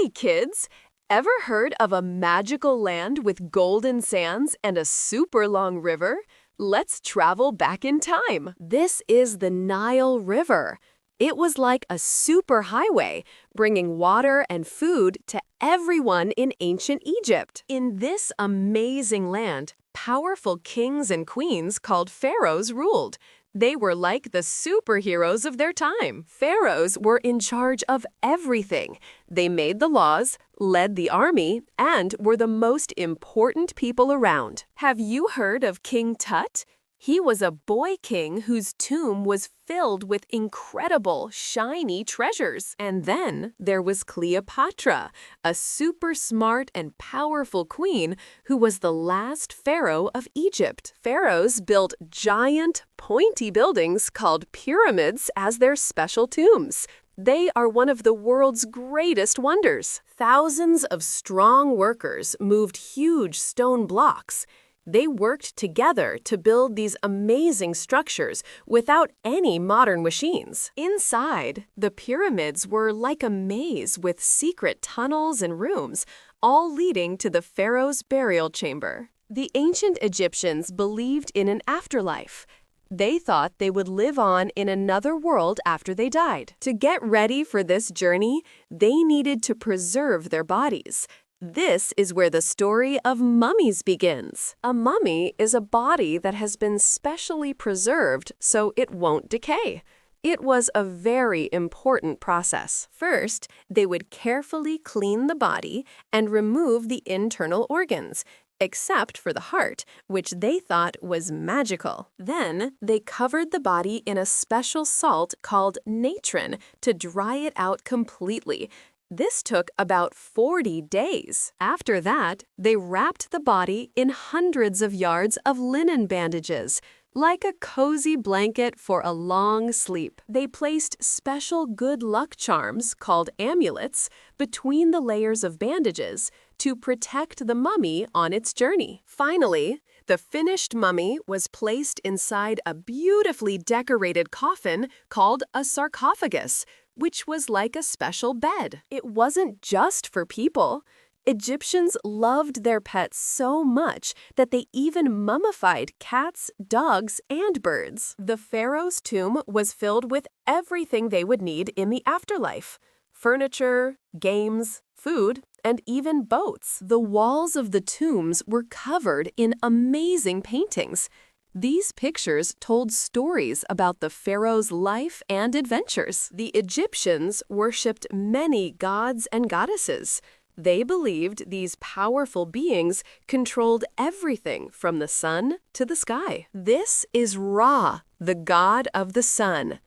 Hey kids, ever heard of a magical land with golden sands and a super long river? Let's travel back in time. This is the Nile River. It was like a super highway, bringing water and food to everyone in ancient Egypt. In this amazing land, powerful kings and queens called pharaohs ruled. They were like the superheroes of their time. Pharaohs were in charge of everything. They made the laws, led the army, and were the most important people around. Have you heard of King Tut? He was a boy king whose tomb was filled with incredible, shiny treasures. And then there was Cleopatra, a super smart and powerful queen who was the last pharaoh of Egypt. Pharaohs built giant, pointy buildings called pyramids as their special tombs. They are one of the world's greatest wonders. Thousands of strong workers moved huge stone blocks. They worked together to build these amazing structures without any modern machines. Inside, the pyramids were like a maze with secret tunnels and rooms, all leading to the pharaoh's burial chamber. The ancient Egyptians believed in an afterlife. They thought they would live on in another world after they died. To get ready for this journey, they needed to preserve their bodies. This is where the story of mummies begins. A mummy is a body that has been specially preserved so it won't decay. It was a very important process. First, they would carefully clean the body and remove the internal organs, except for the heart, which they thought was magical. Then, they covered the body in a special salt called natron to dry it out completely. This took about 40 days. After that, they wrapped the body in hundreds of yards of linen bandages, like a cozy blanket for a long sleep. They placed special good luck charms, called amulets, between the layers of bandages to protect the mummy on its journey. Finally, the finished mummy was placed inside a beautifully decorated coffin called a sarcophagus, which was like a special bed. It wasn't just for people. Egyptians loved their pets so much that they even mummified cats, dogs, and birds. The pharaoh's tomb was filled with everything they would need in the afterlife: furniture, games, food, and even boats. The walls of the tombs were covered in amazing paintings. These pictures told stories about the pharaoh's life and adventures. The Egyptians worshipped many gods and goddesses. They believed these powerful beings controlled everything from the sun to the sky. This is Ra, the god of the sun.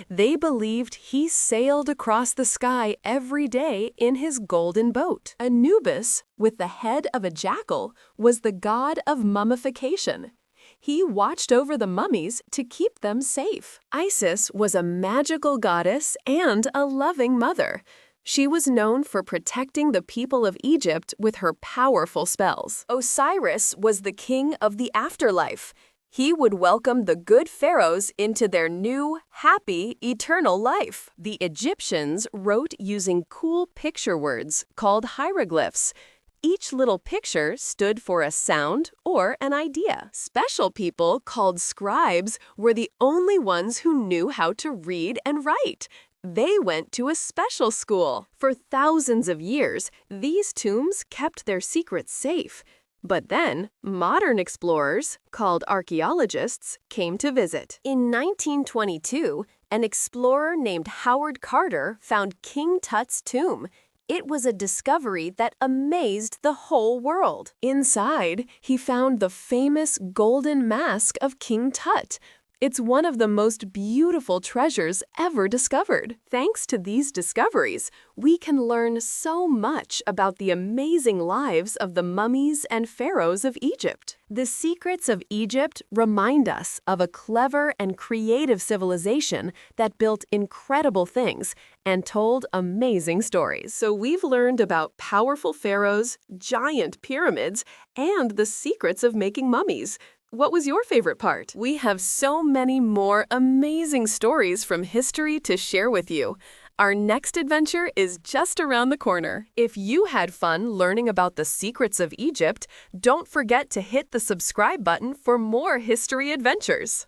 They believed he sailed across the sky every day in his golden boat. Anubis, with the head of a jackal, was the god of mummification. He watched over the mummies to keep them safe. Isis was a magical goddess and a loving mother. She was known for protecting the people of Egypt with her powerful spells. Osiris was the king of the afterlife. He would welcome the good pharaohs into their new, happy, eternal life. The Egyptians wrote using cool picture words called hieroglyphics. Each little picture stood for a sound or an idea. Special people called scribes were the only ones who knew how to read and write. They went to a special school. For thousands of years, these tombs kept their secrets safe. But then, modern explorers, called archaeologists, came to visit. In 1922, an explorer named Howard Carter found King Tut's tomb. It was a discovery that amazed the whole world. Inside, he found the famous golden mask of King Tut. It's one of the most beautiful treasures ever discovered. Thanks to these discoveries, we can learn so much about the amazing lives of the mummies and pharaohs of Egypt. The secrets of Egypt remind us of a clever and creative civilization that built incredible things and told amazing stories. So we've learned about powerful pharaohs, giant pyramids, and the secrets of making mummies. What was your favorite part? We have so many more amazing stories from history to share with you. Our next adventure is just around the corner. If you had fun learning about the secrets of Egypt, don't forget to hit the subscribe button for more history adventures.